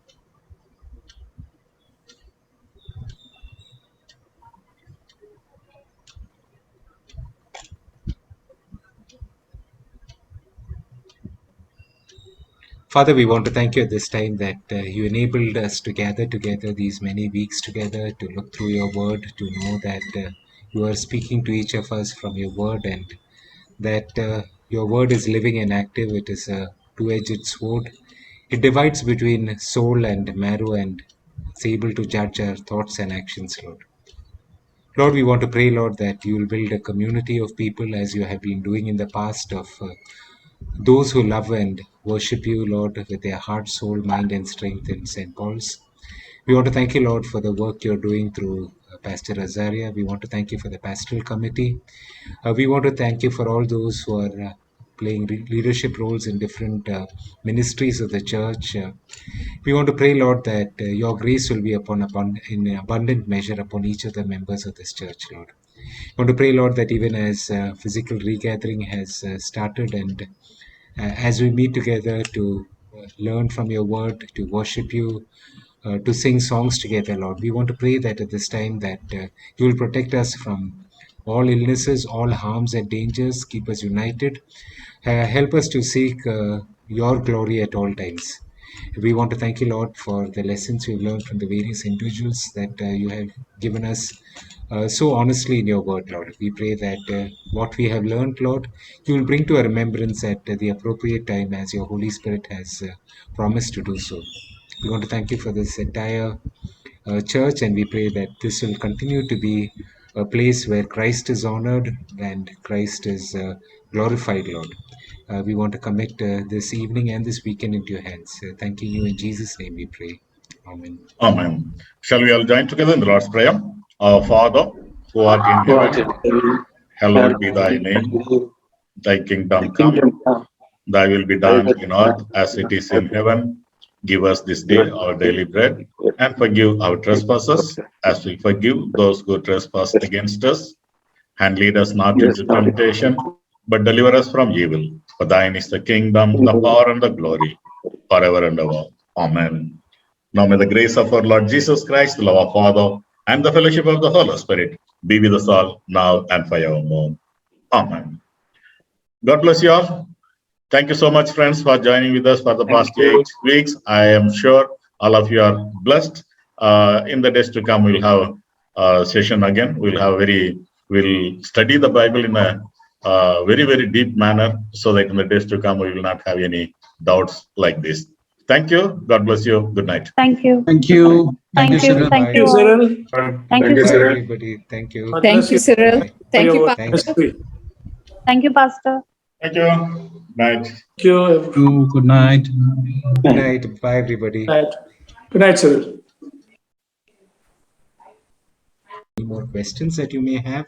Father, we want to thank you at this time that you enabled us to gather together these many weeks together to look through your word, to know that you are speaking to each of us from your word, and that your word is living and active. It is a two-edged sword. It divides between soul and marrow, and it's able to judge our thoughts and actions, Lord. Lord, we want to pray, Lord, that you will build a community of people as you have been doing in the past, of those who love and worship you, Lord, with their heart, soul, mind, and strength in St. Paul's. We want to thank you, Lord, for the work you're doing through Pastor Azaria. We want to thank you for the pastoral committee. We want to thank you for all those who are playing leadership roles in different ministries of the church. We want to pray, Lord, that your grace will be in abundant measure upon each of the members of this church, Lord. We want to pray, Lord, that even as physical regathering has started, and as we meet together to learn from your word, to worship you, to sing songs together, Lord. We want to pray that at this time that you will protect us from all illnesses, all harms and dangers, keep us united, help us to seek your glory at all times. We want to thank you, Lord, for the lessons we've learned from the various individuals that you have given us so honestly in your word, Lord. We pray that what we have learned, Lord, you will bring to our remembrance at the appropriate time as your Holy Spirit has promised to do so. We want to thank you for this entire church, and we pray that this will continue to be a place where Christ is honored and Christ is glorified, Lord. We want to commit this evening and this weekend into your hands. Thanking you in Jesus' name we pray. Amen. Amen. Shall we all join together in the Lord's Prayer? Our Father, who art in heaven, hallowed be thy name. Thy kingdom come, thy will be done in earth as it is in heaven. Give us this day our daily bread, and forgive our trespasses as we forgive those who trespass against us. And lead us not into temptation, but deliver us from evil. For thine is the kingdom, the power, and the glory, forever and ever. Amen. Now may the grace of our Lord Jesus Christ, the love of Father, and the fellowship of the Holy Spirit be with us all now and forevermore. Amen. God bless you all. Thank you so much, friends, for joining with us for the past 8 weeks. I am sure all of you are blessed. In the days to come, we'll have a session again. We'll study the Bible in a very, very deep manner, so that in the days to come, we will not have any doubts like this. Thank you. God bless you. Good night. Thank you. Thank you. Thank you. Cyril. Thank you, Cyril. all. Thank you, Bye, Cyril. everybody. Thank you. God Thank bless you, Cyril. Bye. Thank you, for your Thanks. ministry. Thank you, Pastor. Thank you. Night. Thank you. Good night. Good night. Bye, everybody. Good night, Cyril. Any more questions that you may have?